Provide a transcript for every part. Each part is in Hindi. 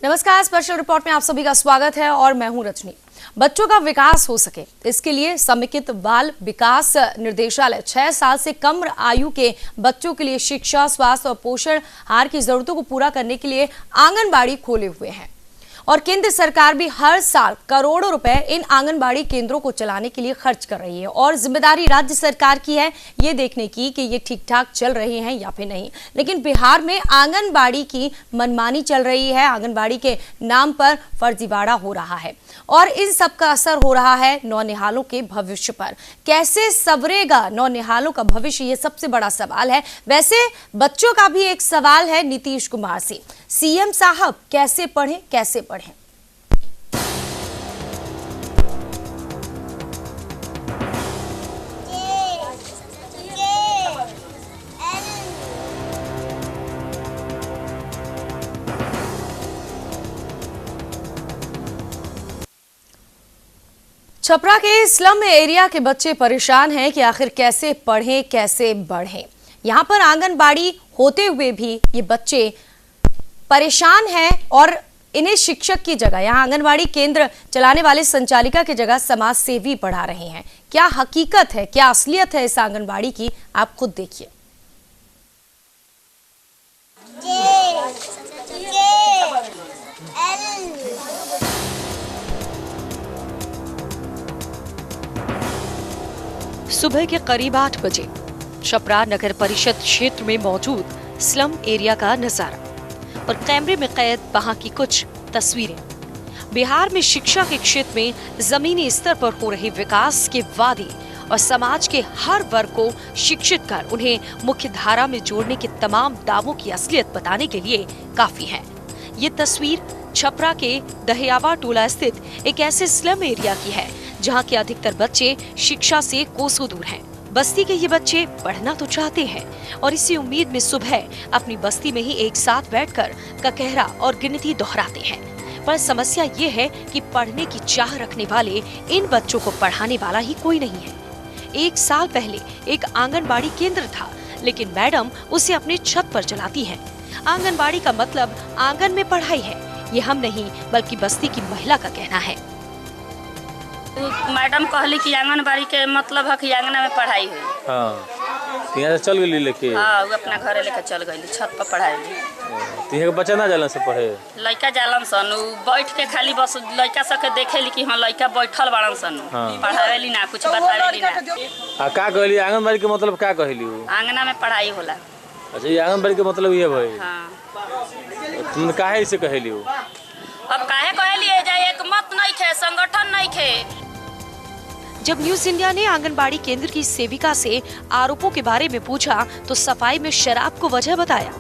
नमस्कार, स्पेशल रिपोर्ट में आप सभी का स्वागत है और मैं हूं रजनी। बच्चों का विकास हो सके इसके लिए समेकित बाल विकास निर्देशालय 6 साल से कम आयु के बच्चों के लिए शिक्षा, स्वास्थ्य और पोषण आहार की जरूरतों को पूरा करने के लिए आंगनबाड़ी खोले हुए हैं और केंद्र सरकार भी हर साल करोड़ों रुपए इन आंगनबाड़ी केंद्रों को चलाने के लिए खर्च कर रही है और जिम्मेदारी राज्य सरकार की है ये देखने की कि ये ठीक ठाक चल रहे हैं या फिर नहीं। लेकिन बिहार में आंगनबाड़ी की मनमानी चल रही है, आंगनबाड़ी के नाम पर फर्जीवाड़ा हो रहा है और इन सब का असर हो रहा है नौनिहालों के भविष्य पर। कैसे संवरेगा नौनिहालों का भविष्य, ये सबसे बड़ा सवाल है। वैसे बच्चों का भी एक सवाल है नीतीश कुमार से। सीएम साहब कैसे पढ़ें, कैसे पढ़ें? छपरा के स्लम एरिया के बच्चे परेशान हैं कि आखिर कैसे पढ़ें, कैसे बढ़ें। यहाँ पर आंगनबाड़ी होते हुए भी ये बच्चे परेशान हैं और इन्हें शिक्षक की जगह, यहाँ आंगनबाड़ी केंद्र चलाने वाले संचालिका की जगह समाज सेवी पढ़ा रहे हैं। क्या हकीकत है, क्या असलियत है इस आंगनबाड़ी की, आप खुद देखिए। सुबह के करीब 8 बजे छपरा नगर परिषद क्षेत्र में मौजूद स्लम एरिया का नजारा और कैमरे में कैद वहां की कुछ तस्वीरें। बिहार में शिक्षा के क्षेत्र में जमीनी स्तर पर हो रहे विकास के वादे और समाज के हर वर्ग को शिक्षित कर उन्हें मुख्य धारा में जोड़ने के तमाम दावों की असलियत बताने के लिए काफी है। ये तस्वीर छपरा के दहियावा टोला स्थित एक ऐसे स्लम एरिया की है जहां के अधिकतर बच्चे शिक्षा से कोसों दूर हैं। बस्ती के ये बच्चे पढ़ना तो चाहते हैं और इसी उम्मीद में सुबह अपनी बस्ती में ही एक साथ बैठकर ककहरा और गिनती दोहराते हैं। पर समस्या ये है कि पढ़ने की चाह रखने वाले इन बच्चों को पढ़ाने वाला ही कोई नहीं है। 1 साल पहले एक आंगनबाड़ी केंद्र था, लेकिन मैडम उसे अपने छत पर चलाती हैं। आंगनबाड़ी का मतलब आंगन में पढ़ाई है, ये हम नहीं बल्कि बस्ती की महिला का कहना है। मैडम कहली कि आंगनबाड़ी के मतलब है कि आंगना में पढ़ाई हुई। हाँ, यहाँ से चल गई लेके। हाँ, वो अपना घरे लेकर चल गई, छत पर पढ़ाई। तो यहाँ के बच्चा ना जालन से पढ़े? लड़का जालन सन, बैठ के खाली बस लड़का सबके देखेली कि हाँ लड़का बैठल बाड़न सन। हाँ। पढ़ावेली ना, कुछ बतावेली ना। आ का कहली आंगनबाड़ी के मतलब क्या कहली? आंगना में पढ़ाई होला। अच्छा, ये आंगनबाड़ी के मतलब ये भाई? हाँ। तुमने काहे इसे कहली? अब काहे कहली जाए, एक मत नहीं खे, संगठन नहीं खे। जब न्यूज इंडिया ने आंगनबाड़ी केंद्र की सेविका से आरोपों के बारे में पूछा तो सफाई में शराब को वजह बताया।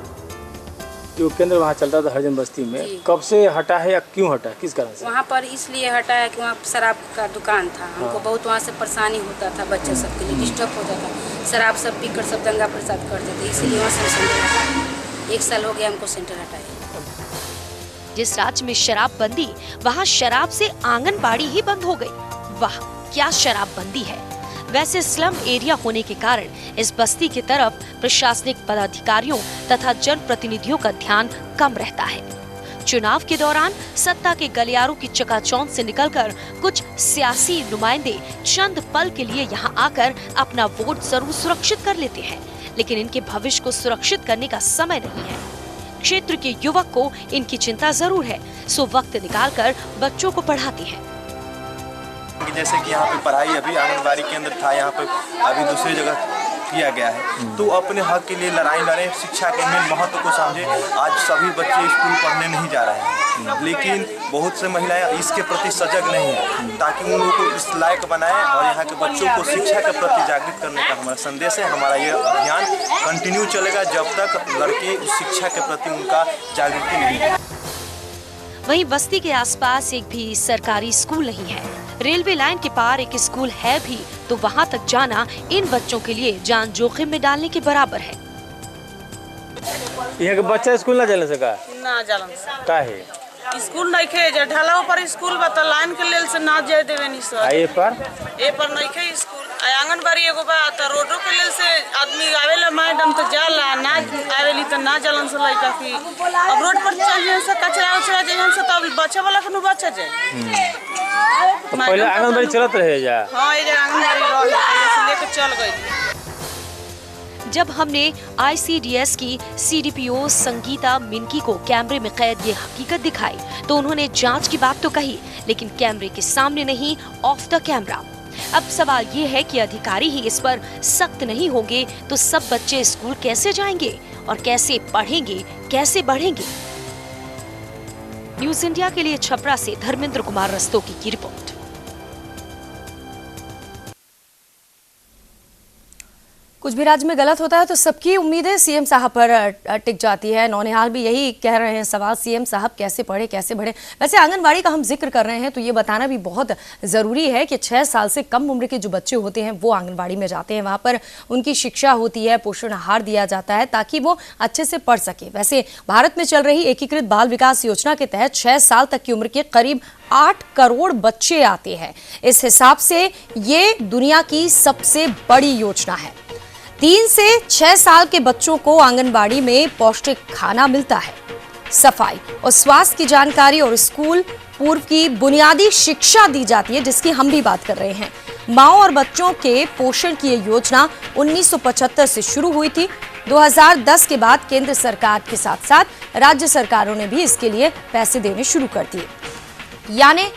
जो केंद्र वहाँ चलता था हरिजन बस्ती में, कब से हटा है या क्यों हटा, किस कारण से? वहाँ पर इसलिए हटा है कि वहाँ शराब का दुकान था। हमको बहुत वहाँ से परेशानी होता था, बच्चे सब के लिए डिस्टर्ब होता था। शराब सब पीकर सब दंगा प्रसाद करते थे, इसीलिए वहाँ से सेंटर हटाया। 1 साल हो गया हमको सेंटर हटाया। जिस राज्य में शराब बंदी, वहाँ शराब से आंगनबाड़ी ही बंद हो गई। वाह, क्या शराब बंदी है। वैसे स्लम एरिया होने के कारण इस बस्ती की तरफ प्रशासनिक पदाधिकारियों तथा जनप्रतिनिधियों का ध्यान कम रहता है। चुनाव के दौरान सत्ता के गलियारों की चकाचौंध से निकलकर कुछ सियासी नुमाइंदे चंद पल के लिए यहाँ आकर अपना वोट जरूर सुरक्षित कर लेते हैं, लेकिन इनके भविष्य को सुरक्षित करने का समय नहीं है। क्षेत्र के युवक को इनकी चिंता जरूर है, सो वक्त निकालकर बच्चों को पढ़ाते हैं। जैसे कि यहाँ पे पढ़ाई अभी आंगनबाड़ी केंद्र था, यहाँ पे अभी दूसरी जगह किया गया है, तो अपने हक के लिए लड़ाई लड़े, शिक्षा के मेन महत्व को समझे। आज सभी बच्चे स्कूल पढ़ने नहीं जा रहे हैं। लेकिन बहुत से महिलाएं इसके प्रति सजग नहीं है, ताकि उन लोगों को इस लायक बनाएं और यहाँ के बच्चों को शिक्षा के प्रति जागृत करने का हमारा संदेश है। हमारा ये अभियान कंटिन्यू चलेगा जब तक लड़के शिक्षा के प्रति उनका जागृति नहीं है। वहीं बस्ती के आसपास एक भी सरकारी स्कूल नहीं है। रेलवे लाइन के पार एक स्कूल है भी तो वहां तक जाना इन बच्चों के लिए जान जोखिम में डालने के बराबर है। यहाँ के बच्चा स्कूल ना चले सका ना जलन का है स्कूल नहीं खे जे ढलाव पर स्कूल बता लाइन के लेल से ना जाए देवे नहीं सर आइए पर नहीं खे स्कूल आंगनबाड़ी एगो बा त रोडो के लेल से आदमी आवेला मैडम तो जाला ना आवेली तो ना जलन से लइका की अब रोड पर चलिए से कचरा उचरा जे हम से तब बच्चा वाला कोनो बच्चा जाए तो पहले आंगनबाड़ी चलत रहे जा। हां ये आंगनबाड़ी लेके चल गई। जब हमने ICDS की CDPO संगीता मिनकी को कैमरे में कैद ये हकीकत दिखाई तो उन्होंने जांच की बात तो कही, लेकिन कैमरे के सामने नहीं, ऑफ द कैमरा। अब सवाल ये है कि अधिकारी ही इस पर सख्त नहीं होंगे तो सब बच्चे स्कूल कैसे जाएंगे और कैसे पढ़ेंगे, कैसे बढ़ेंगे। न्यूज इंडिया के लिए छपरा से धर्मेंद्र कुमार रस्तोगी की रिपोर्ट। कुछ भी राज्य में गलत होता है तो सबकी उम्मीदें सीएम साहब पर टिक जाती है। नौनिहाल भी यही कह रहे हैं, सवाल सीएम साहब कैसे पढ़े कैसे बढ़े। वैसे आंगनबाड़ी का हम जिक्र कर रहे हैं तो ये बताना भी बहुत ज़रूरी है कि 6 साल से कम उम्र के जो बच्चे होते हैं वो आंगनबाड़ी में जाते हैं। वहाँ पर उनकी शिक्षा होती है, पोषण आहार दिया जाता है ताकि वो अच्छे से पढ़ सके। वैसे भारत में चल रही एकीकृत बाल विकास योजना के तहत 6 साल तक की उम्र के करीब 8 करोड़ बच्चे आते हैं। इस हिसाब से ये दुनिया की सबसे बड़ी योजना है। 3 से 6 साल के बच्चों को आंगनबाड़ी में पौष्टिक खाना मिलता है। सफाई और स्वास्थ्य की जानकारी और स्कूल पूर्व की बुनियादी शिक्षा दी जाती है, जिसकी हम भी बात कर रहे हैं। माओ और बच्चों के पोषण की ये योजना 1975 से शुरू हुई थी। 2010 के बाद केंद्र सरकार के साथ साथ राज्य सरकारों ने भी इसके लिए पैसे देने शुरू कर दिए। यानी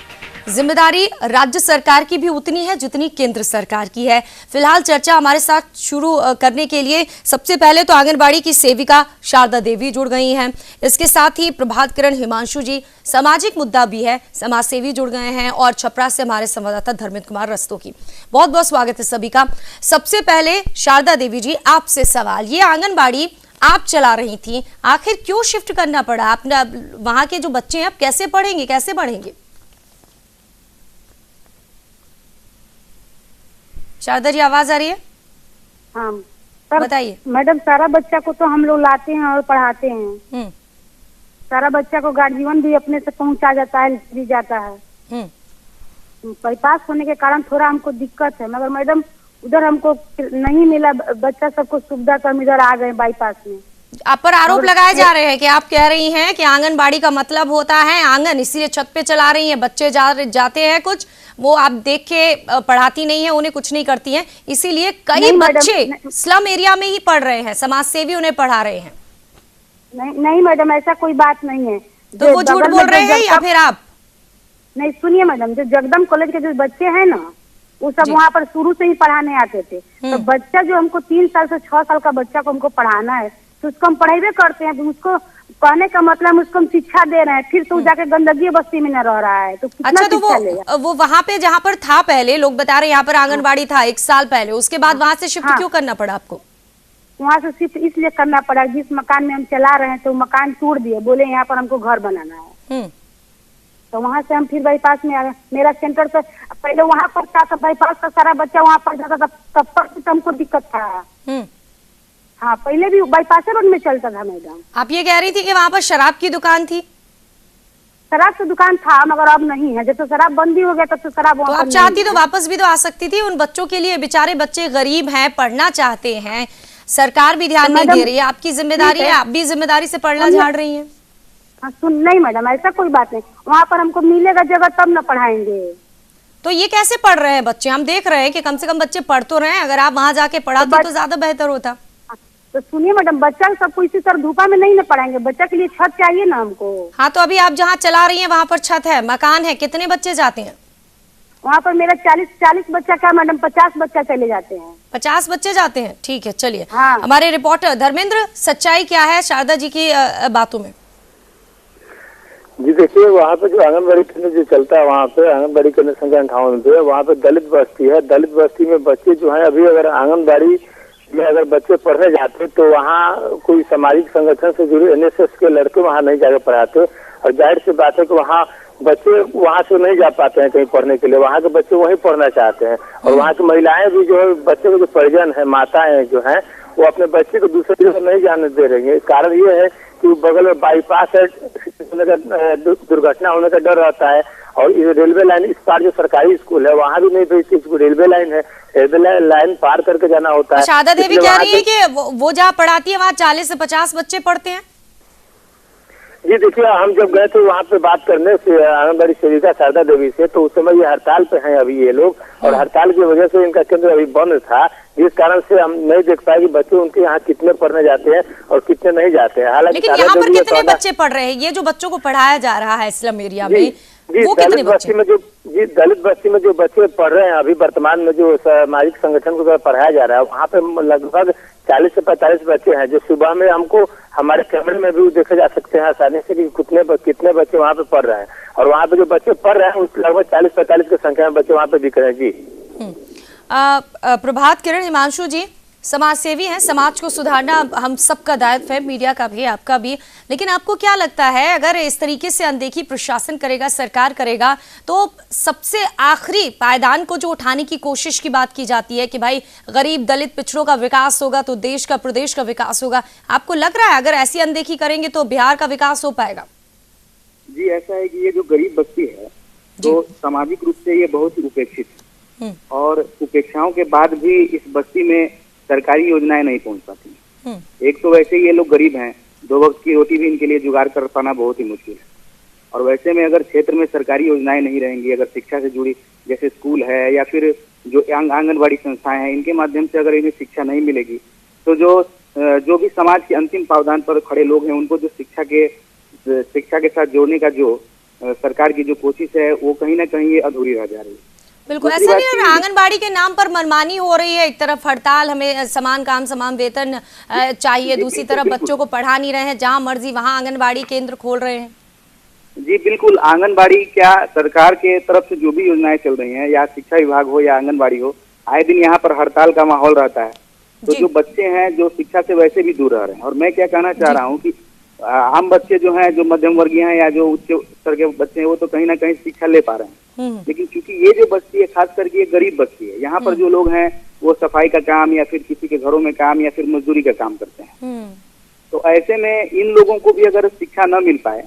जिम्मेदारी राज्य सरकार की भी उतनी है जितनी केंद्र सरकार की है। फिलहाल चर्चा हमारे साथ शुरू करने के लिए सबसे पहले तो आंगनबाड़ी की सेविका शारदा देवी जुड़ गई हैं। इसके साथ ही प्रभात किरण हिमांशु जी, सामाजिक मुद्दा भी है, समाज सेवी जुड़ गए हैं, और छपरा से हमारे संवाददाता धर्मेंद्र कुमार रस्तोगी। बहुत बहुत स्वागत है सभी का। सबसे पहले शारदा देवी जी, आपसे सवाल, ये आंगनबाड़ी आप चला रही थी, आखिर क्यों शिफ्ट करना पड़ा? अपना वहां के जो बच्चे हैं आप कैसे पढ़ेंगे, कैसे बढ़ेंगे? शारदा जी आवाज आ रही है? हाँ सर बताइए। मैडम, सारा बच्चा को तो हम लोग लाते हैं और पढ़ाते हैं। सारा बच्चा को गार्जियन भी अपने से पहुंचा जाता है, भी जाता है। बाईपास होने के कारण थोड़ा हमको दिक्कत है, मगर मैडम उधर हमको नहीं मिला बच्चा सबको सुविधा, तो हम इधर आ गए बाईपास में। आप पर आरोप लगाए जा रहे हैं कि आप कह रही हैं कि आंगनबाड़ी का मतलब होता है आंगन, इसीलिए छत पे चला रही हैं। बच्चे जाते हैं कुछ, वो आप देख के पढ़ाती नहीं है, उन्हें कुछ नहीं करती हैं, इसीलिए कई बच्चे स्लम एरिया में ही पढ़ रहे हैं, समाज सेवी उन्हें पढ़ा रहे हैं। नहीं मैडम, ऐसा कोई बात नहीं है। तो वो झूठ बोल रहे हैं या फिर आप? नहीं, सुनिए मैडम, जो जगदम कॉलेज के जो बच्चे हैं ना, वो सब वहाँ पर शुरू से ही पढ़ाने आते थे। तो बच्चा जो हमको 3 साल से 6 साल का बच्चा को हमको पढ़ाना है तो उसको हम पढ़ाई करते हैं। तो उसको कहने का मतलब उसको हम शिक्षा दे रहे हैं, फिर तो जाके गंदगी बस्ती में न रह रहा है तो कितना अच्छा, तो वो वहाँ पे जहाँ पर था पहले, लोग बता रहे हैं यहाँ पर आंगनबाड़ी था 1 साल पहले, उसके बाद वहाँ से शिफ्ट क्यों करना पड़ा आपको? वहाँ से शिफ्ट इसलिए करना पड़ा, जिस मकान में हम चला रहे हैं तो मकान तोड़ दिए, बोले यहाँ पर हमको घर बनाना है। तो वहाँ से हम फिर बाईपास में आ गए। मेरा सेंटर से पहले वहाँ पर था, तो बाईपास का सारा बच्चा वहाँ पर जाता था, तब पर तो हमको दिक्कत था। हाँ, पहले भी बाईपास रोड में चलता था मैडम। आप ये कह रही थी कि वहाँ पर शराब की दुकान थी? शराब की दुकान था, मगर अब नहीं है। जब तो शराब बंदी हो गया तब तो शराब तो आप चाहती तो वापस भी तो आ सकती थी। उन बच्चों के लिए, बेचारे बच्चे गरीब हैं, पढ़ना चाहते हैं, सरकार भी ध्यान नहीं दे रही है, आपकी जिम्मेदारी है, आप भी जिम्मेदारी से पढ़ना झाड़ रही हैं। नहीं मैडम, ऐसा कोई बात नहीं, वहाँ पर हमको मिलेगा जगह तब न पढ़ाएंगे। तो ये कैसे पढ़ रहे हैं बच्चे? हम देख रहे हैं कि कम से कम बच्चे पढ़ तो रहे हैं। अगर आप वहाँ जाके पढ़ाते तो ज्यादा बेहतर होता। तो सुनिए मैडम, बच्चा सबको इसी तरह धूपा में नहीं न पढ़ाएंगे, बच्चा के लिए छत चाहिए ना हमको। हाँ, तो अभी आप जहाँ चला रही हैं वहाँ पर छत है, मकान है, कितने बच्चे जाते हैं वहाँ पर? मेरा 40 बच्चा क्या मैडम, 50 बच्चा चले जाते हैं। 50 बच्चे जाते हैं, ठीक है। चलिए, हाँ। हमारे रिपोर्टर धर्मेंद्र, सच्चाई क्या है शारदा जी की बातों में? जी देखिए, वहाँ पे जो आंगनबाड़ी केंद्र जो चलता है, वहाँ पे आंगनबाड़ी केंद्र संख्या 58 पे, वहाँ पे दलित बस्ती है। दलित बस्ती में बच्चे जो हैं, अभी अगर आंगनबाड़ी में अगर बच्चे पढ़ने जाते तो वहाँ कोई सामाजिक संगठन से जुड़े NSS के लड़के वहाँ नहीं जाकर पढ़ाते, और जाहिर सी बात है कि वहाँ बच्चे वहाँ से नहीं जा पाते हैं कहीं पढ़ने के लिए, वहाँ के बच्चे वहीं पढ़ना चाहते हैं। और वहाँ की महिलाएं भी जो है, बच्चे के जो परिजन है, माताएं जो है, वो अपने बच्चे को दूसरे जगह नहीं जाने दे रही है। कारण ये है कि बगल में बाईपास है, दुर्घटना होने का डर रहता है। और ये रेलवे लाइन इस पार जो सरकारी स्कूल है वहाँ भी नहीं भेजती, रेलवे लाइन है, रेलवे लाइन पार करके जाना होता है। शारदा देवी कह रही है कि वो जहाँ पढ़ाती है वहाँ 40 से 50 बच्चे पढ़ते हैं। जी देखिए, हम जब गए थे वहाँ पे बात करने से आंगनबाड़ी सेविका शारदा देवी से, तो उस समय ये हड़ताल पे हैं अभी ये लोग, और हड़ताल की वजह से इनका केंद्र अभी बंद था, जिस कारण से हम नहीं देख पाए कि बच्चे उनके यहाँ कितने पढ़ने जाते हैं और कितने नहीं जाते हैं। हालांकि लेकिन यहाँ पर कितने बच्चे पढ़ रहे हैं? ये जो बच्चों को पढ़ाया जा रहा है स्लम एरिया में, वो कितने बच्चे? दलित बस्ती में जो बच्चे पढ़ रहे हैं अभी वर्तमान में, जो सामाजिक संगठन को पढ़ाया जा रहा है, वहाँ पे लगभग 40 से 45 बच्चे हैं, जो सुबह में हमको हमारे कैमरे में भी देखे जा सकते हैं आसानी से कि कितने बच्चे वहाँ पे पढ़ रहे हैं। और वहाँ पे जो बच्चे पढ़ रहे हैं उस लगभग 40-45 की संख्या में बच्चे वहाँ पे दिख रहे हैं। जी प्रभात किरण हिमांशु जी समाज सेवी हैं, समाज को सुधारना हम सबका दायित्व है, मीडिया का भी, आपका भी। लेकिन आपको क्या लगता है, अगर इस तरीके से अनदेखी प्रशासन करेगा, सरकार करेगा, तो सबसे आखिरी पायदान को जो उठाने की कोशिश की बात की जाती है कि भाई गरीब दलित पिछड़ों का विकास होगा तो देश का, प्रदेश का विकास होगा, आपको लग रहा है अगर ऐसी अनदेखी करेंगे तो बिहार का विकास हो पाएगा? जी ऐसा है कि ये जो गरीब बस्ती है तो सामाजिक रूप से ये बहुत उपेक्षित है, और उपेक्षाओं के बाद भी इस बस्ती में सरकारी योजनाएं नहीं पहुंच पाती। एक तो वैसे ही ये लोग गरीब हैं, 2 वक्त की रोटी भी इनके लिए जुगाड़ कर पाना बहुत ही मुश्किल है। और वैसे में अगर क्षेत्र में सरकारी योजनाएं नहीं रहेंगी, अगर शिक्षा से जुड़ी जैसे स्कूल है या फिर जो आंगनबाड़ी संस्थाएं हैं, इनके माध्यम से अगर इन्हें शिक्षा नहीं मिलेगी तो जो भी समाज के अंतिम पावदान पर खड़े लोग हैं, उनको जो शिक्षा के साथ जोड़ने का जो सरकार की जो कोशिश है, वो कहीं ना कहीं ये अधूरी रह जा रही है। बिल्कुल ऐसा नहीं है, आंगनबाड़ी के नाम पर मनमानी हो रही है। एक तरफ हड़ताल, हमें समान काम समान वेतन चाहिए, दूसरी तरफ बच्चों को पढ़ा नहीं रहे हैं, जहां मर्जी वहां आंगनबाड़ी केंद्र खोल रहे हैं। जी बिल्कुल, आंगनबाड़ी क्या, सरकार के तरफ से जो भी योजनाएं चल रही हैं, या शिक्षा विभाग हो या आंगनबाड़ी हो, आए दिन यहाँ पर हड़ताल का माहौल रहता है। तो जो बच्चे हैं जो शिक्षा से वैसे भी दूर रह रहे हैं, और मैं क्या कहना चाह रहा हूँ कि आम बच्चे जो हैं, जो मध्यम वर्गीय हैं या जो उच्च स्तर के बच्चे हैं, वो तो कहीं ना कहीं शिक्षा ले पा रहे हैं। लेकिन क्योंकि ये जो बस्ती है, खास करके ये गरीब बस्ती है, यहाँ पर जो लोग हैं वो सफाई का काम या फिर किसी के घरों में काम या फिर मजदूरी का काम करते हैं। तो ऐसे में इन लोगों को भी अगर शिक्षा न मिल पाए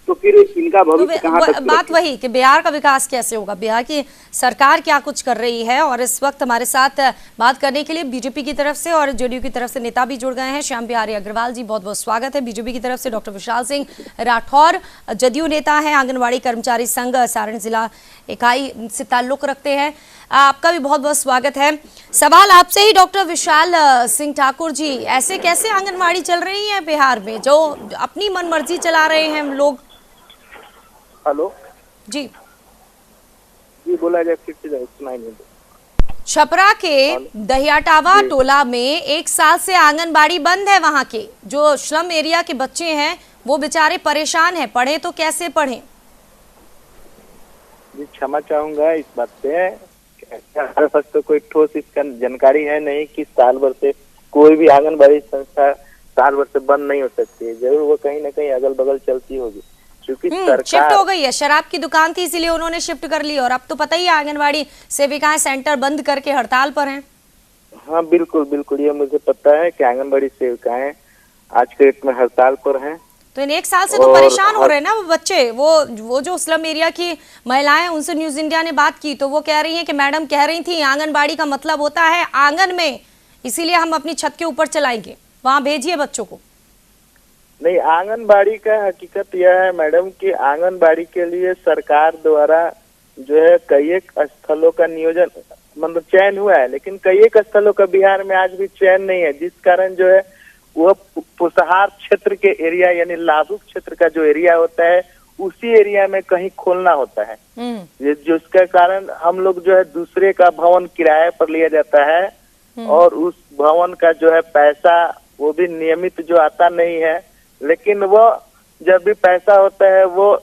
तो फिर इनका भविष्य कहाँ तक? बात वही कि बिहार का विकास कैसे होगा, बिहार की सरकार क्या कुछ कर रही है। और इस वक्त हमारे साथ बात करने के लिए बीजेपी की तरफ से और जेडीयू की तरफ से नेता भी जुड़ गए हैं। श्याम बिहारी अग्रवाल जी, बहुत बहुत स्वागत है। बीजेपी की तरफ से डॉक्टर विशाल सिंह राठौर, जदयू नेता है, आंगनबाड़ी कर्मचारी संघ सारण जिला इकाई से ताल्लुक रखते हैं, आपका भी बहुत बहुत स्वागत है। सवाल आपसे ही डॉक्टर विशाल सिंह ठाकुर जी, ऐसे कैसे आंगनबाड़ी चल रही है बिहार में, जो अपनी मनमर्जी चला रहे हैं लोग? हेलो जी जी, बोला जाए फिर से सुनाई नहीं दे। छपरा के दहियाटावा टोला में 1 साल से आंगनबाड़ी बंद है। वहां के जो स्लम एरिया के बच्चे हैं वो बेचारे परेशान हैं, पढ़े तो कैसे पढ़े? जी क्षमा चाहूंगा इस बात पे, हमारे पास तो कोई ठोस इसका जानकारी है नहीं कि साल भर से कोई भी आंगनबाड़ी संस्था साल भर से बंद नहीं हो सकती है। जरूर वो कहीं ना कहीं अगल बगल चलती होगी, क्योंकि सरकार शिफ्ट हो गई है। शराब की दुकान थी इसीलिए उन्होंने शिफ्ट कर ली, और अब तो पता ही है आंगनबाड़ी सेविकाएं सेंटर बंद करके हड़ताल पर हैं। हाँ बिल्कुल बिल्कुल, ये मुझे पता है कि आंगनबाड़ी सेविकाएं आज के डेट में हड़ताल पर हैं। तो इन 1 साल से तो परेशान हो रहे हैं ना वो बच्चे। वो जो स्लम एरिया की महिलाएं, उनसे न्यूज इंडिया ने बात की तो वो कह रही हैं कि मैडम कह रही थी आंगनबाड़ी का मतलब होता है आंगन में, इसीलिए हम अपनी छत के ऊपर चलाएंगे, वहां भेजिए बच्चों को। नहीं, आंगनबाड़ी का हकीकत यह है मैडम कि आंगनबाड़ी के लिए सरकार द्वारा जो है कई एक स्थलों का नियोजन मतलब चयन हुआ है, लेकिन कई एक स्थलों का बिहार में आज भी चयन नहीं है, जिस कारण जो है वह पुसहार क्षेत्र के एरिया यानी लाभुक क्षेत्र का जो एरिया होता है उसी एरिया में कहीं खोलना होता है, जिसके कारण हम लोग जो है दूसरे का भवन किराए पर लिया जाता है, और उस भवन का जो है पैसा वो भी नियमित जो आता नहीं है, लेकिन वो जब भी पैसा होता है वो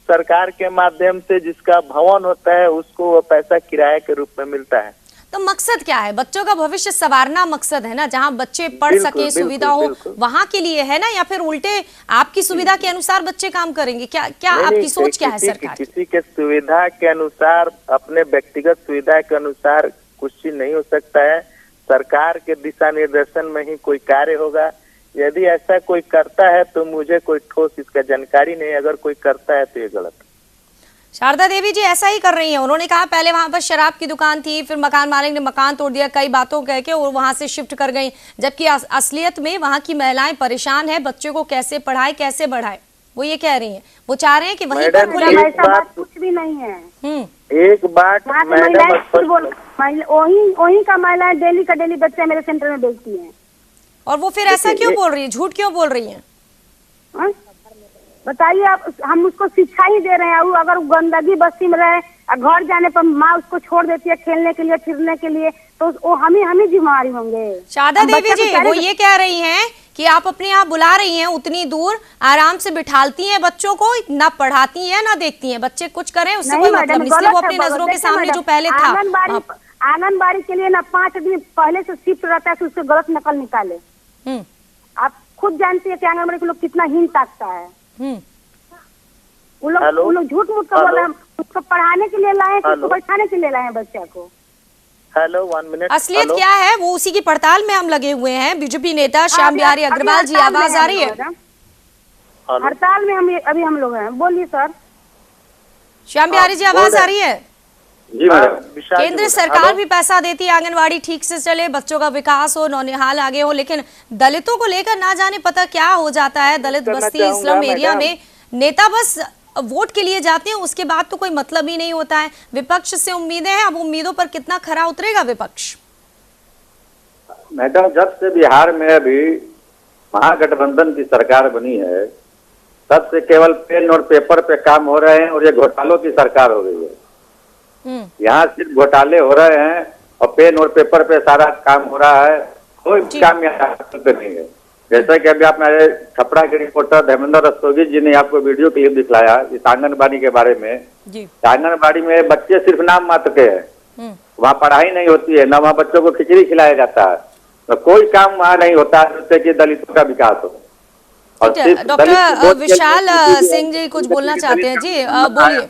सरकार के माध्यम से जिसका भवन होता है उसको वो पैसा किराए के रूप में मिलता है। तो मकसद क्या है? बच्चों का भविष्य संवारना मकसद है ना, जहाँ बच्चे पढ़ बिल्कुल, सके, सुविधा हो वहाँ के लिए है ना, या फिर उल्टे आपकी सुविधा के अनुसार बच्चे काम करेंगे? क्या क्या आपकी सोच क्या है सरकार? किसी के सुविधा के अनुसार, अपने व्यक्तिगत सुविधा के अनुसार कुछ चीज नहीं हो सकता है। सरकार के दिशा निर्देशन में ही कोई कार्य होगा। यदि ऐसा कोई करता है तो मुझे कोई ठोस इसका जानकारी नहीं, अगर कोई करता है तो ये गलत है। शारदा देवी जी ऐसा ही कर रही हैं। उन्होंने कहा पहले वहां पर शराब की दुकान थी, फिर मकान मालिक ने मकान तोड़ दिया, कई बातों कह के और वहां से शिफ्ट कर गई, जबकि असलियत में वहां की महिलाएं परेशान है, बच्चों को कैसे पढ़ाए कैसे बढ़ाए, वो ये कह रही हैं। वो चाह रहे हैं कि वहीं पर खुले। ऐसा बात कुछ भी नहीं है। एक बात वही का महिलाएं डेली का डेली बच्चे मेरे सेंटर में बेचती हैं। और वो फिर ऐसा क्यों बोल रही है, झूठ क्यों बोल रही है? बताइए आप, हम उसको शिक्षा ही दे रहे हैं। अगर गंदगी बस्ती में रहे, घर जाने पर माँ उसको छोड़ देती है खेलने के लिए, फिरने के लिए, तो वो हम ही जिम्मेवारी होंगे। शारदा देवी जी वो ये कह रही हैं कि आप अपने यहाँ बुला रही हैं, उतनी दूर आराम से बिठालती हैं बच्चों को, ना पढ़ाती हैं ना देखती हैं, बच्चे कुछ करें उससे कोई मतलब नहीं, इसलिए वो अपनी नजरों के सामने जो पहले था। आंगनबाड़ी के लिए ना 5 दिन पहले से शिफ्ट रहता है, उससे गलत नकल निकाले। आप खुद जानती है कि आंगनबाड़ी के लोग कितना हीन ताकता है। वो लोग झूठ मूठ का बोल रहे हैं, उसको पढ़ाने के लिए लाए, उसको बैठाने के लिए लाए बच्चे को। Hello 1 minute. असलियत क्या है वो उसी की पड़ताल में हम लगे हुए हैं। बीजेपी नेता श्याम बिहारी अग्रवाल जी, आवाज आ रही है? हड़ताल में अभी हम लोग हैं। बोलिए सर। श्याम बिहारी जी आवाज आ रही है? जी मैडम। केंद्र सरकार भी पैसा देती है, आंगनवाड़ी ठीक से चले, बच्चों का विकास हो, नौनिहाल आगे हो, लेकिन दलितों को लेकर ना जाने पता क्या हो जाता है। दलित बस्ती स्लम एरिया में नेता बस वोट के लिए जाते हैं, उसके बाद तो कोई मतलब ही नहीं होता है। विपक्ष से उम्मीदें हैं, अब उम्मीदों पर कितना खरा उतरेगा विपक्ष? मैडम, जब से बिहार में अभी महागठबंधन की सरकार बनी है, तब से केवल पेन और पेपर पे काम हो रहे हैं और ये घोटालों की सरकार हो गई है। यहाँ सिर्फ घोटाले हो रहे हैं और पेन और पेपर पे सारा काम हो रहा है, कोई काम यहाँ पे नहीं है। जैसा कि अभी आप मेरे छपरा के रिपोर्टर धर्मेंद्र रस्तोगी जी ने आपको वीडियो क्लिप दिखलाया इस आंगनबाड़ी के बारे में। आंगनबाड़ी में बच्चे सिर्फ नाम मात्र के हैं, वहाँ पढ़ाई नहीं होती है, न वहाँ बच्चों को खिचड़ी खिलाया जाता है, तो कोई काम वहाँ नहीं होता है जिससे कि दलितों का विकास हो। डॉक्टर विशाल सिंह जी कुछ बोलना चाहते हैं? जी बोलिए।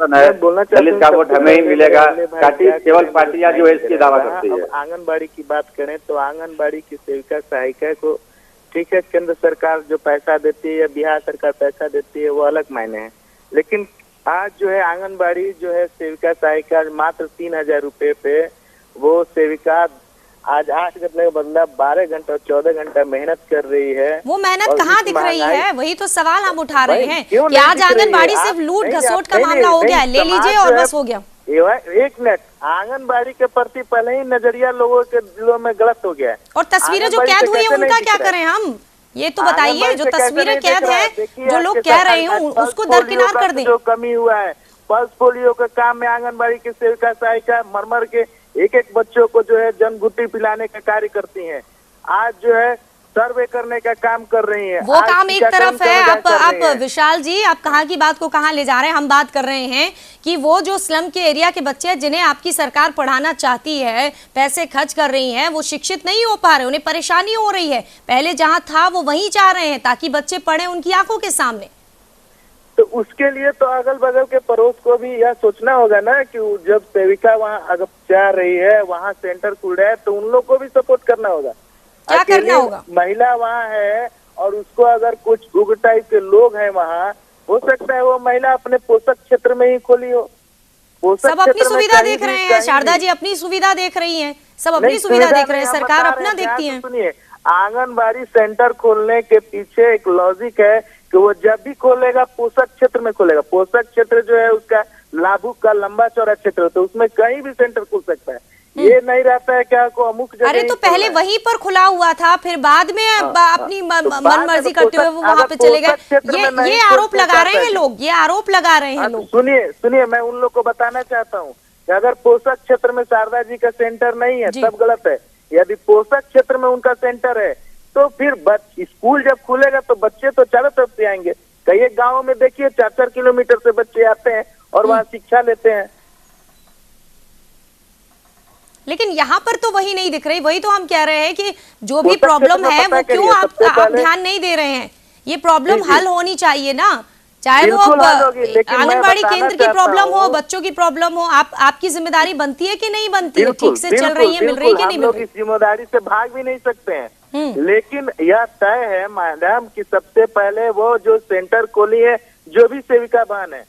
दलित का वोट हमें ही मिलेगा, केवल पार्टियां जो है इसकी दावा करती है। आंगनबाड़ी की बात करें तो आंगनबाड़ी की सेविका सहायिका को ठीक है, केंद्र सरकार जो पैसा देती है या बिहार सरकार पैसा देती है वो अलग मायने हैं, लेकिन आज जो है आंगनबाड़ी जो है सेविका सहायिका मात्र 3000 रुपए पे वो सेविका आज 8 घंटे के बदला 12 घंटा और 14 घंटा मेहनत कर रही है। वो मेहनत कहाँ दिख रही है? वही तो सवाल हम उठा रहे हैं कि आज आंगनबाड़ी सिर्फ लूट घसोट का मामला हो गया, ले लीजिए और बस हो गया। 1 मिनट, आंगनबाड़ी के प्रति पहले ही नजरिया लोगों के दिलों में गलत हो गया है। और तस्वीरें जो कैद हुई है उनका क्या करें हम? ये तो बताइए, जो तस्वीरें कैद है, जो लोग कह रहे हैं उसको दरकिनार कर दें। जो कमी हुआ है पल्स पोलियो के काम में आंगनबाड़ी की सेविका सहायिका मर के एक बच्चों को जो है जन घुट्टी पिलाने का कार्य करती हैं। आज जो है सर्वे करने का काम कर रही हैं। वो काम एक तरफ है। आप विशाल जी, आप कहाँ की बात को कहाँ ले जा रहे हैं? हम बात कर रहे हैं कि वो जो स्लम के एरिया के बच्चे हैं जिन्हें आपकी सरकार पढ़ाना चाहती है, पैसे खर्च कर रही है, वो शिक्षित नहीं हो पा रहे, उन्हें परेशानी हो रही है। पहले जहाँ था वो वहीं चाह रहे हैं ताकि बच्चे पढ़े उनकी आंखों के सामने। तो उसके लिए तो अगल बगल के पड़ोस को भी यह सोचना होगा ना कि जब सेविका वहाँ अगर चाह रही है, वहाँ सेंटर खुल रहा है, तो उन लोग को भी सपोर्ट करना होगा। क्या करना होगा? महिला वहाँ है और उसको अगर कुछ उग्र टाइप के लोग हैं वहाँ, हो सकता है वो महिला अपने पोषक क्षेत्र में ही खोली हो। सब अपनी सुविधा देख रहे हैं शारदा जी, अपनी सुविधा देख रही हैं, सब अपनी सुविधा देख रहे हैं, सरकार अपना देखती है। सुनिए, आंगनबाड़ी सेंटर खोलने के पीछे एक लॉजिक है कि वो जब भी खोलेगा पोषक क्षेत्र में खोलेगा। पोषक क्षेत्र जो है उसका लाभुक का लंबा चौड़ा क्षेत्र, तो उसमें कहीं भी सेंटर खुल सकता है। ये नहीं रहता है क्या को अमुक जगह। अरे तो पहले वहीं पर खुला हुआ था, फिर बाद में अपनी मन मर्जी करते हुए वो वहाँ पे चले गए। ये आरोप लगा रहे हैं लोग, ये आरोप लगा रहे हैं लोग। सुनिए, मैं उन लोग को बताना चाहता हूँ कि अगर पोषक क्षेत्र में शारदा जी का सेंटर नहीं है तब गलत है। यदि पोषक क्षेत्र में उनका सेंटर है तो फिर स्कूल जब खुलेगा तो बच्चे तो चारों तरफ से आएंगे। कई एक गाँव में देखिए 4-4 किलोमीटर से बच्चे आते हैं और वहाँ शिक्षा लेते हैं। लेकिन यहाँ पर तो वही नहीं दिख रही, वही तो हम कह रहे हैं कि जो भी प्रॉब्लम है वो क्यों आप ध्यान नहीं दे रहे हैं। ये प्रॉब्लम हल होनी चाहिए ना, चाहे वो आंगनबाड़ी केंद्र की प्रॉब्लम हो, बच्चों की प्रॉब्लम हो। आपकी जिम्मेदारी बनती है कि नहीं बनती है? ठीक से चल रही है, मिल रही है कि नहीं मिल रही? इस जिम्मेदारी से भाग भी नहीं सकते हैं, लेकिन यह तय है मैडम कि सबसे पहले वो जो सेंटर खोली है, जो भी सेविका बहन है,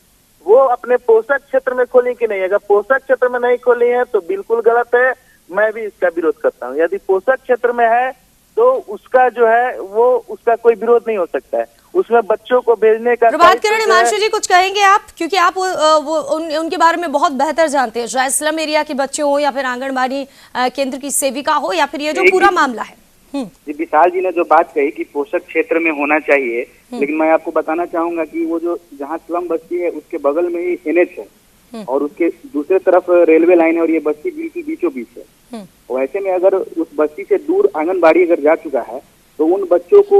वो अपने पोषक क्षेत्र में खोली कि नहीं। अगर पोषक क्षेत्र में नहीं खोली है तो बिल्कुल गलत है, मैं भी इसका विरोध करता हूँ। यदि पोषक क्षेत्र में है तो उसका जो है वो उसका कोई विरोध नहीं हो सकता है, उसमें बच्चों को भेजने का। प्रभात किरण हिमांशु जी कुछ कहेंगे आप, क्योंकि आप उनके बारे में बहुत बेहतर जानते हैं, चाहे स्लम एरिया के बच्चे हो या फिर आंगनबाड़ी केंद्र की सेविका हो या फिर ये जो पूरा मामला है। जी विशाल जी ने जो बात कही कि पोषक क्षेत्र में होना चाहिए, लेकिन मैं आपको बताना चाहूंगा कि वो जो जहाँ स्लम बस्ती है उसके बगल में ही NH है और उसके दूसरे तरफ रेलवे लाइन है और ये बस्ती बिल्कुल बीचों बीच है। वैसे में अगर उस बस्ती से दूर आंगनबाड़ी अगर जा चुका है तो उन बच्चों को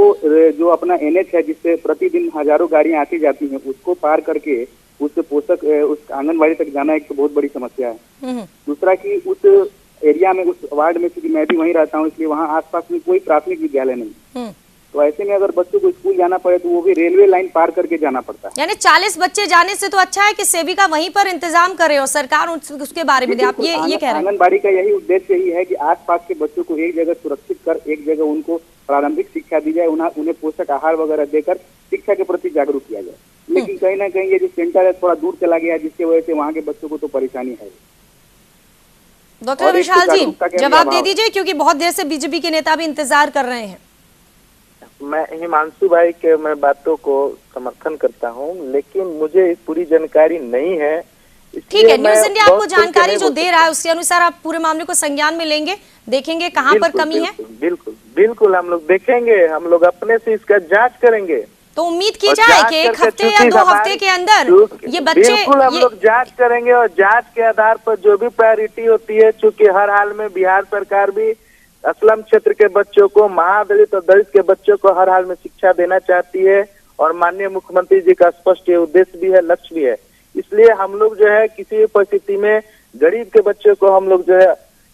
जो अपना NH है जिससे प्रतिदिन हजारों गाड़ियां आती जाती हैं, उसको पार करके उस पोषक उस आंगनबाड़ी तक जाना एक तो बहुत बड़ी समस्या है। दूसरा कि उस एरिया में, उस वार्ड में, क्योंकि मैं भी वहीं रहता हूँ, इसलिए वहाँ आसपास में कोई प्राथमिक विद्यालय नहीं। तो ऐसे में अगर बच्चों को स्कूल जाना पड़े तो वो भी रेलवे लाइन पार करके जाना पड़ता है। यानी 40 बच्चे जाने से तो अच्छा है कि सेविका वहीं पर इंतजाम करे और सरकार उसके बारे में दे। आप ये कह रहे हैं? आंगनबाड़ी का यही उद्देश्य ही है कि आसपास के बच्चों को एक जगह सुरक्षित कर, एक जगह उनको प्रारंभिक शिक्षा दी जाए, उन्हें पोषक आहार वगैरह देकर शिक्षा के प्रति जागरूक किया जाए। लेकिन कहीं ना कहीं ये जो सेंटर है थोड़ा दूर चला गया, जिसकी वजह से वहाँ के बच्चों को तो परेशानी है। डॉक्टर विशाल जी जवाब दे दीजिए, क्योंकि बहुत देर से बीजेपी के नेता भी इंतजार कर रहे हैं। मैं हिमांशु भाई के मैं बातों को समर्थन करता हूं, लेकिन मुझे इस पूरी जानकारी नहीं है। ठीक है, न्यूज इंडिया आपको जानकारी जो दे रहा है उसके अनुसार आप पूरे मामले को संज्ञान में लेंगे, देखेंगे कहां पर कमी है। बिल्कुल बिल्कुल हम लोग देखेंगे, हम लोग अपने से इसका जांच करेंगे। तो उम्मीद की जाए कि 1 हफ्ते या 2 हफ्ते के अंदर ये बच्चे, बिल्कुल हम लोग जांच करेंगे और जांच के आधार पर जो भी प्रायोरिटी होती है, चूंकि हर हाल में बिहार सरकार भी असलम क्षेत्र के बच्चों को, महादलित और दलित के बच्चों को हर हाल में शिक्षा देना चाहती है और माननीय मुख्यमंत्री जी का स्पष्ट ये उद्देश्य भी है, लक्ष्य भी है। इसलिए हम लोग जो है किसी भी परिस्थिति में गरीब के बच्चों को हम लोग जो है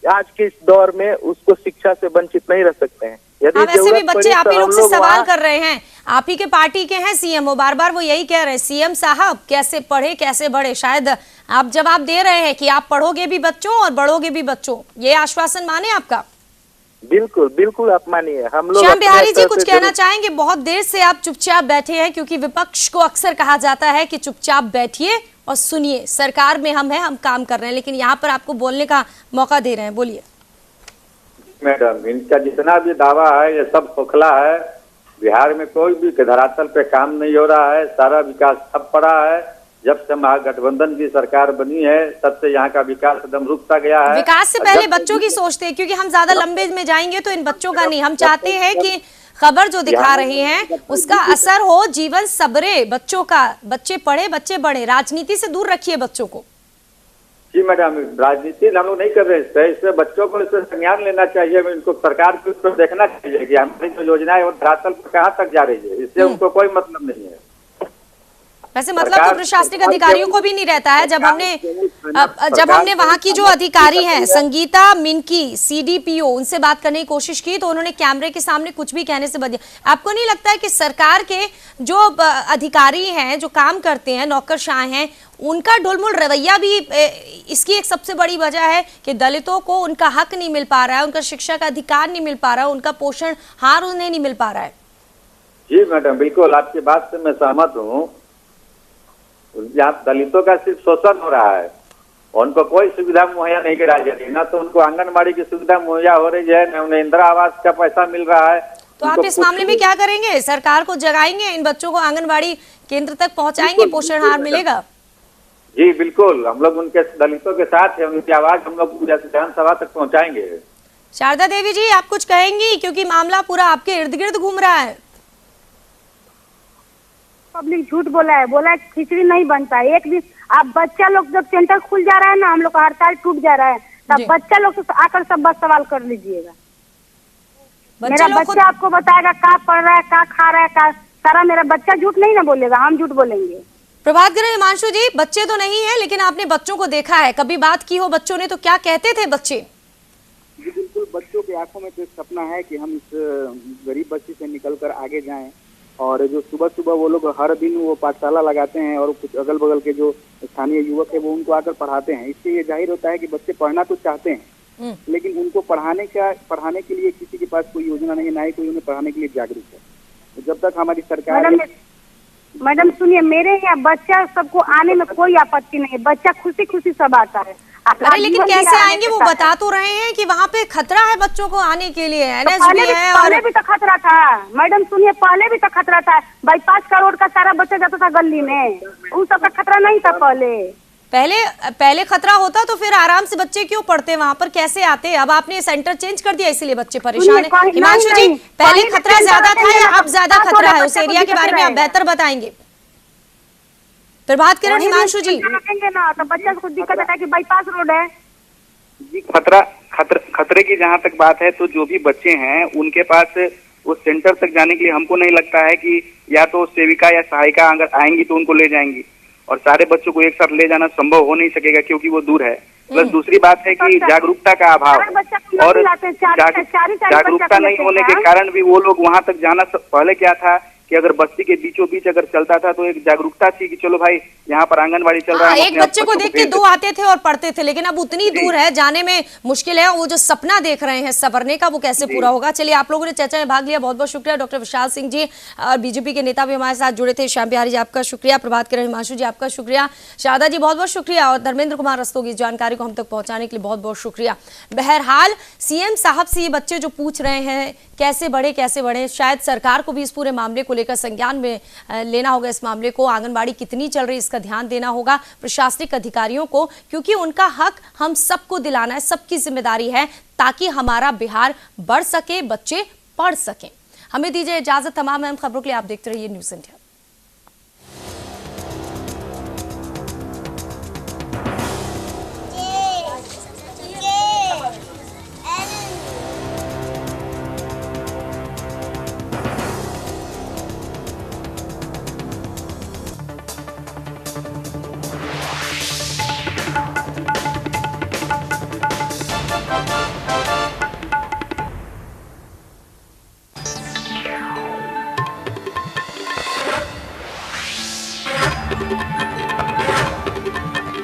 आज के इस दौर में उसको शिक्षा से वंचित नहीं रह सकते हैं। वैसे भी बच्चे आप ही लोग से सवाल कर रहे हैं, आप ही के पार्टी के हैं सीएम, वो बार बार वो यही कह रहे हैं, सीएम साहब कैसे पढ़े कैसे बढ़े। शायद आप जवाब दे रहे हैं कि आप पढ़ोगे भी बच्चों और बढ़ोगे भी बच्चों, ये आश्वासन माने आपका? बिल्कुल बिल्कुल आप मानिए। हम लोग श्याम बिहारी जी कुछ कहना चाहेंगे? बहुत देर से आप चुपचाप बैठे हैं, क्योंकि विपक्ष को अक्सर कहा जाता है कि चुपचाप बैठिए और सुनिए, सरकार में हम हैं, हम काम कर रहे हैं, लेकिन यहाँ पर आपको बोलने का मौका दे रहे हैं, बोलिए। मैडम इनका जितना भी दावा है ये सब खोखला है। बिहार में कोई भी धरातल पे काम नहीं हो रहा है, सारा विकास ठप पड़ा है। जब से महागठबंधन की सरकार बनी है तब से यहाँ का विकास एकदम रुकता गया है। विकास से पहले बच्चों की सोचते हैं, क्योंकि हम ज्यादा लंबे में जाएंगे तो इन बच्चों का नहीं, हम चाहते हैं कि खबर जो दिखा रही हैं उसका असर हो जीवन सबरे बच्चों का, बच्चे पढ़े बच्चे बढ़े। राजनीति से दूर रखिए बच्चों को। जी मैडम, राजनीति हम लोग नहीं कर रहे हैं, इससे बच्चों को इससे संज्ञान लेना चाहिए। इनको सरकार को देखना चाहिए कि हमारी जो योजना है वो धरातल पर कहाँ तक जा रही है, इससे उनको कोई मतलब नहीं है। वैसे मतलब तो प्रशासनिक अधिकारियों को भी नहीं रहता है। जब हमने वहां की जो अधिकारी हैं संगीता मिनकी CDPO, उनसे बात करने की कोशिश की तो उन्होंने कैमरे के सामने कुछ भी कहने से बच गया। आपको नहीं लगता है कि सरकार के जो अधिकारी हैं, जो काम करते हैं, नौकरशाह हैं, उनका ढुलमुल रवैया भी इसकी एक सबसे बड़ी वजह है कि दलितों को उनका हक नहीं मिल पा रहा है, उनका शिक्षा का अधिकार नहीं मिल पा रहा है, उनका पोषण हार उन्हें नहीं मिल पा रहा है? जी मैडम बिल्कुल आपकी बात से मैं सहमत हूँ। यहाँ दलितों का सिर्फ शोषण हो रहा है, उनको कोई सुविधा मुहैया नहीं कराई जा रही, ना तो उनको आंगनबाड़ी की सुविधा मुहैया हो रही है, न उन्हें इंदिरा आवास का पैसा मिल रहा है। तो आप इस मामले में क्या करेंगे? सरकार को जगाएंगे, इन बच्चों को आंगनबाड़ी केंद्र तक पहुंचाएंगे, पोषण हार मिलेगा? जी बिल्कुल, हम लोग उनके दलितों के साथ है, उनकी आवाज हम लोग विधानसभा तक पहुँचाएंगे। शारदा देवी जी आप कुछ कहेंगी, क्योंकि मामला पूरा आपके इर्द गिर्द घूम रहा है। पब्लिक झूठ बोला है खिचड़ी नहीं बनता है। एक दिन आप बच्चा लोग जब सेंटर खुल जा रहा है ना, हम लोग का हड़ताल टूट जा रहा है, तब बच्चा लोग से आकर सब बस सवाल कर लीजिएगा। मेरा बच्चा आपको बताएगा क्या पढ़ रहा है, क्या खा रहा है, क्या सारा मेरा बच्चा झूठ नहीं ना बोलेगा, हम झूठ बोलेंगे। प्रभात करें हिमांशु जी, बच्चे तो नहीं है लेकिन आपने बच्चों को देखा है, कभी बात की हो बच्चों ने तो क्या कहते थे बच्चे? जी बिल्कुल, बच्चों की आंखों में तो एक सपना है कि हम इस गरीब बस्ती से निकलकर आगे जाएं। और जो सुबह सुबह वो लोग हर दिन वो पाठशाला लगाते हैं और कुछ अगल बगल के जो स्थानीय युवक है वो उनको आकर पढ़ाते हैं। इससे ये जाहिर होता है कि बच्चे पढ़ना तो चाहते हैं, लेकिन उनको पढ़ाने के लिए किसी के पास कोई योजना नहीं, ना ही कोई उन्हें पढ़ाने के लिए जागरूक है। तो जब तक हमारी सरकार मैडम सुनिए, मेरे यहाँ बच्चा सबको आने में कोई आपत्ति नहीं है, बच्चा खुशी खुशी सब आता है। अरे लेकिन कैसे आएंगे? वो बता तो रहे हैं कि वहाँ पे खतरा है बच्चों को आने के लिए, NH भी है। और पहले भी तो खतरा था मैडम, सुनिए पहले भी तो खतरा था। बाईपास का रोड का सारा बच्चा जाता था गली में, उन सबका खतरा नहीं था पहले खतरा होता तो फिर आराम से बच्चे क्यों पढ़ते वहाँ पर, कैसे आते? अब आपने सेंटर चेंज कर दिया इसीलिए बच्चे परेशान है। हिमांशु जी, पहले खतरा ज्यादा था या अब ज्यादा खतरा है? उस एरिया के बारे में आप बेहतर बताएंगे। प्रभात किरण, हिमांशु जी। ना तो बच्चा को दिक्कत है कि बाईपास रोड है जी। खतरे की जहाँ तक बात है तो जो भी बच्चे हैं उनके पास उस सेंटर तक जाने के लिए हमको नहीं लगता है कि या तो सेविका या सहायिका अगर आएंगी तो उनको ले जाएंगी, और सारे बच्चों को एक साथ ले जाना संभव हो नहीं सकेगा क्योंकि वो दूर है। प्लस दूसरी बात है कि जागरूकता का अभाव, और जागरूकता नहीं होने के कारण भी वो लोग वहाँ तक जाना, पहले क्या था कि अगर बस्ती के बीचों बीच अगर चलता था तो एक जागरूकता थी कि चलो भाई यहाँ पर आंगनबाड़ी चल रहा है, एक बच्चे को देख के दो आते थे और पढ़ते थे, लेकिन अब उतनी दूर है, जाने में मुश्किल है। वो जो सपना देख रहे हैं संवरने का, वो कैसे पूरा होगा? चलिए, आप लोगों ने चर्चा में भाग लिया, बहुत बहुत शुक्रिया। डॉक्टर विशाल सिंह जी और बीजेपी के नेता भी हमारे साथ जुड़े थे। श्याम बिहारी जी आपका शुक्रिया, प्रभात किरण, हिमांशु जी आपका शुक्रिया, शारदा जी बहुत बहुत शुक्रिया, और धर्मेंद्र कुमार रस्तोगी इस जानकारी को हम तक पहुंचाने के लिए बहुत बहुत शुक्रिया। बहरहाल सीएम साहब से ये बच्चे जो पूछ रहे हैं कैसे बढ़े, शायद सरकार को भी इस पूरे मामले को लेकर संज्ञान में लेना होगा। इस मामले को आंगनबाड़ी कितनी चल रही इसका ध्यान देना होगा प्रशासनिक अधिकारियों को, क्योंकि उनका हक हम सबको दिलाना है, सबकी जिम्मेदारी है, ताकि हमारा बिहार बढ़ सके, बच्चे पढ़ सकें। हमें दीजिए इजाजत। तमाम अहम खबरों के लिए आप देखते रहिए न्यूज़ इंडिया। है।